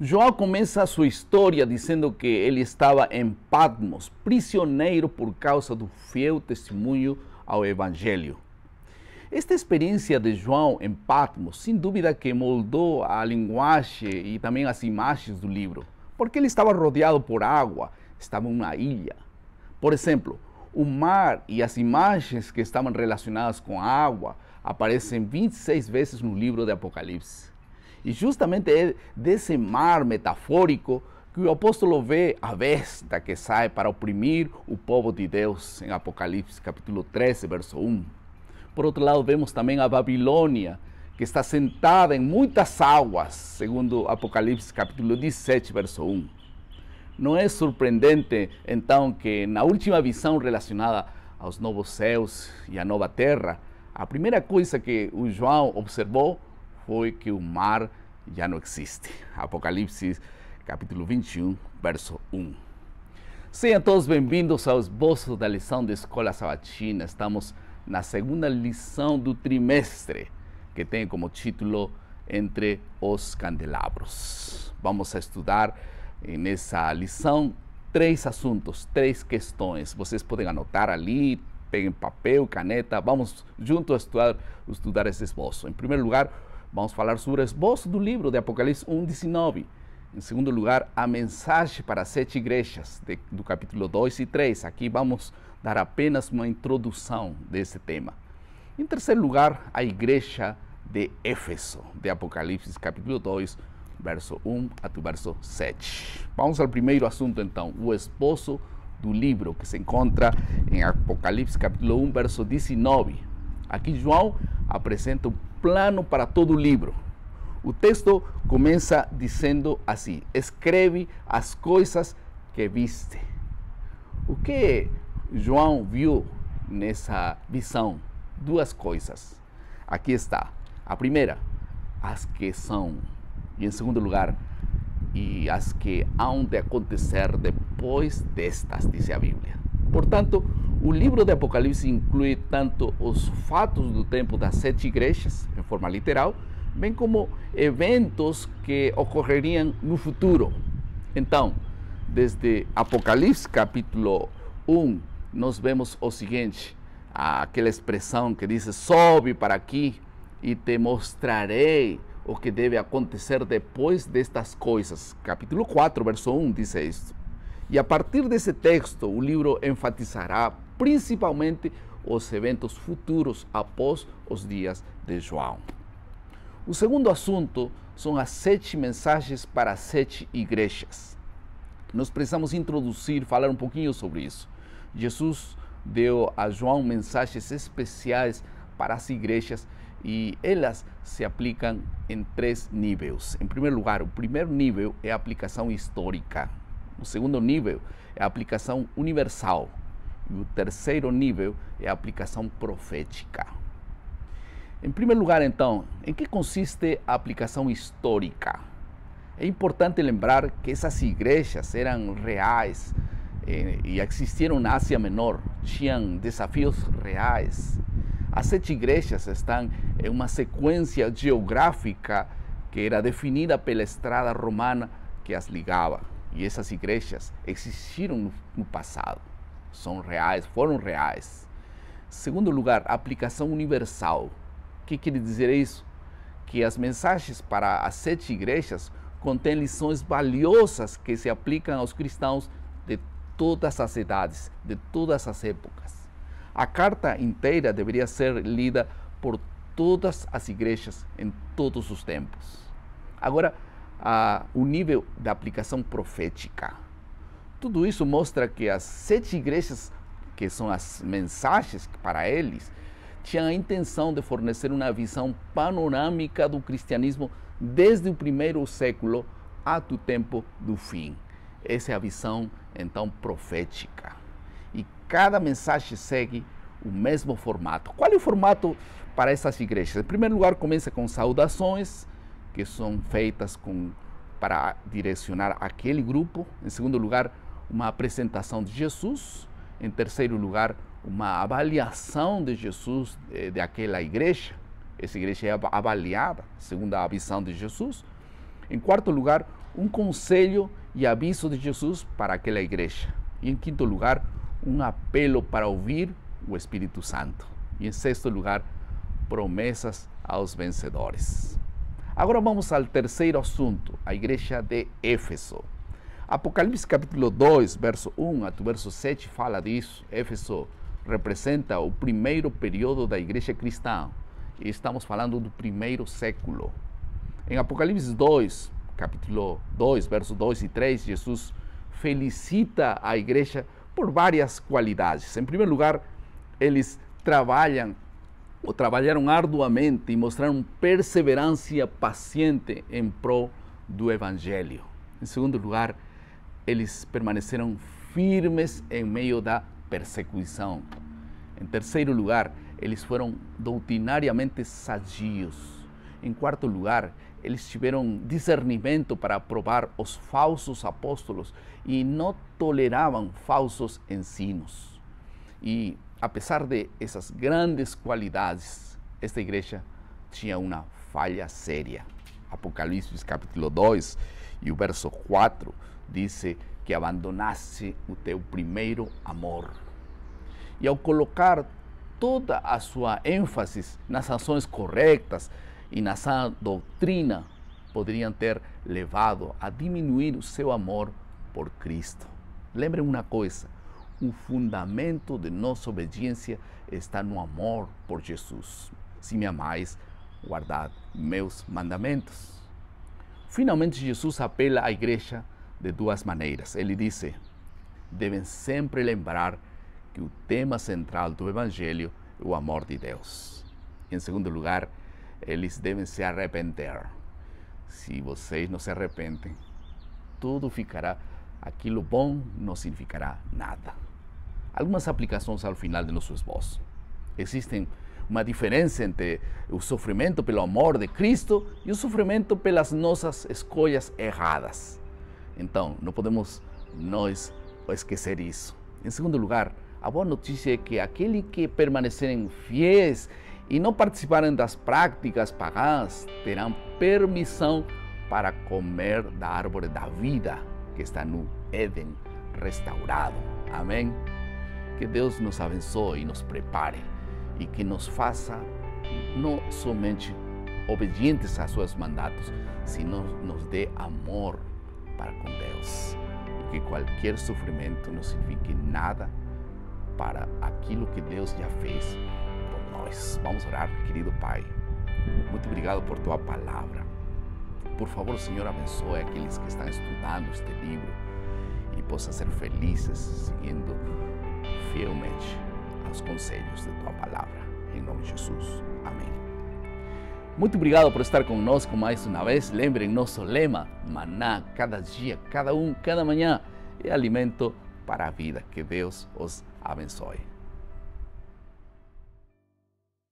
João começa a sua história dizendo que ele estava em Patmos, prisioneiro por causa do fiel testemunho ao Evangelho. Esta experiência de João em Patmos, sem dúvida que moldou a linguagem e também as imagens do livro, porque ele estava rodeado por água, estava em uma ilha. Por exemplo, o mar e as imagens que estavam relacionadas com a água aparecem 26 vezes no livro de Apocalipse. E justamente é desse mar metafórico que o apóstolo vê a besta que sai para oprimir o povo de Deus em Apocalipse capítulo 13, verso 1. Por outro lado, vemos também a Babilônia, que está sentada em muitas águas, segundo Apocalipse capítulo 17, verso 1. Não é surpreendente, então, que na última visão relacionada aos novos céus e à nova terra, a primeira coisa que o João observou foi que o mar já não existe. Apocalipse capítulo 21, verso 1. Sejam todos bem-vindos ao esboço da lição da Escola Sabatina. Estamos na segunda lição do trimestre, que tem como título Entre os Candelabros. Vamos a estudar nessa lição 3 assuntos, 3 questões. Vocês podem anotar ali, peguem papel, caneta. Vamos juntos a estudar esse esboço. Em primeiro lugar, vamos falar sobre o esboço do livro de Apocalipse 1:19. Em segundo lugar, a mensagem para as 7 igrejas do capítulo 2 e 3. Aqui vamos dar apenas uma introdução desse tema. Em terceiro lugar, a igreja de Éfeso, de Apocalipse capítulo 2, verso 1 até o verso 7. Vamos ao primeiro assunto então, o esboço do livro que se encontra em Apocalipse capítulo 1, verso 19. Aqui João apresenta o plano para todo o livro. O texto começa dizendo assim: escreve as coisas que viste. O que João viu nessa visão? 2 coisas. Aqui está. A primeira, as que são. E em segundo lugar, e as que hão de acontecer depois destas, diz a Bíblia. Portanto, o livro de Apocalipse inclui tanto os fatos do tempo das 7 igrejas, em forma literal, bem como eventos que ocorreriam no futuro. Então, desde Apocalipse capítulo 1, nós vemos o seguinte, aquela expressão que diz: sobe para aqui e te mostrarei o que deve acontecer depois destas coisas. Capítulo 4, verso 1 diz isto. E a partir desse texto, o livro enfatizará principalmente os eventos futuros após os dias de João. O segundo assunto são as 7 mensagens para as 7 igrejas. Nós precisamos introduzir, falar um pouquinho sobre isso. Jesus deu a João mensagens especiais para as igrejas e elas se aplicam em 3 níveis. Em primeiro lugar, o primeiro nível é a aplicação histórica. O segundo nível é a aplicação universal. E o terceiro nível é a aplicação profética. Em primeiro lugar, então, em que consiste a aplicação histórica? É importante lembrar que essas igrejas eram reais e existiram na Ásia Menor, tinham desafios reais. As 7 igrejas estão em uma sequência geográfica que era definida pela estrada romana que as ligava. E essas igrejas existiram no passado, são reais, foram reais. Segundo lugar, a aplicação universal. O que quer dizer isso? Que as mensagens para as 7 igrejas contêm lições valiosas que se aplicam aos cristãos de todas as idades, de todas as épocas. A carta inteira deveria ser lida por todas as igrejas em todos os tempos. Agora, o nível da aplicação profética. Tudo isso mostra que as 7 igrejas, que são as mensagens para eles, tinham a intenção de fornecer uma visão panorâmica do cristianismo desde o primeiro século até o tempo do fim. Essa é a visão, então, profética. E cada mensagem segue o mesmo formato. Qual é o formato para essas igrejas? Em primeiro lugar, começa com saudações, que são feitas para direcionar aquele grupo. Em segundo lugar, uma apresentação de Jesus. Em terceiro lugar, uma avaliação de Jesus daquela igreja. Essa igreja é avaliada segundo a visão de Jesus. Em quarto lugar, um conselho e aviso de Jesus para aquela igreja. E em quinto lugar, um apelo para ouvir o Espírito Santo. E em sexto lugar, promessas aos vencedores. Agora vamos ao terceiro assunto, a igreja de Éfeso. Apocalipse capítulo 2, verso 1 até o verso 7 fala disso. Éfeso representa o primeiro período da igreja cristã. E estamos falando do primeiro século. Em Apocalipse 2, capítulo 2, verso 2 e 3, Jesus felicita a igreja por várias qualidades. Em primeiro lugar, eles trabalharam arduamente e mostraram perseverança paciente em prol do Evangelho. Em segundo lugar, eles permaneceram firmes em meio da persecução. Em terceiro lugar, eles foram doutrinariamente sadios. Em quarto lugar, eles tiveram discernimento para aprovar os falsos apóstolos e não toleravam falsos ensinos. E apesar de essas grandes qualidades, esta igreja tinha uma falha séria. Apocalipse capítulo 2 e o verso 4 diz que abandonasse o teu primeiro amor. E ao colocar toda a sua ênfase nas ações corretas e na sã doutrina, poderiam ter levado a diminuir o seu amor por Cristo. Lembrem uma coisa, o fundamento de nossa obediência está no amor por Jesus. Se me amais, guardad meus mandamentos. Finalmente, Jesus apela à igreja de duas maneiras. Ele disse: devem sempre lembrar que o tema central do Evangelho é o amor de Deus. Em segundo lugar, eles devem se arrepender. Se vocês não se arrependem, tudo ficará, aquilo bom não significará nada. Algumas aplicações ao final de nosso esboço. Existe uma diferença entre o sofrimento pelo amor de Cristo e o sofrimento pelas nossas escolhas erradas. Então, não podemos nós esquecer isso. Em segundo lugar, a boa notícia é que aqueles que permanecerem fiéis e não participarem das práticas pagãs terão permissão para comer da árvore da vida que está no Éden restaurado. Amém? Que Deus nos abençoe e nos prepare e que nos faça não somente obedientes a seus mandatos, sino nos dê amor para com Deus. E que qualquer sofrimento não signifique nada para aquilo que Deus já fez por nós. Vamos orar, querido Pai. Muito obrigado por Tua palavra. Por favor, Senhor, abençoe aqueles que estão estudando este livro e possam ser felizes seguindo fielmente aos conselhos de Tua palavra. Em nome de Jesus. Amém. Muito obrigado por estar conosco mais uma vez. Lembrem nosso lema: maná, cada dia, cada manhã, é alimento para a vida. Que Deus os abençoe.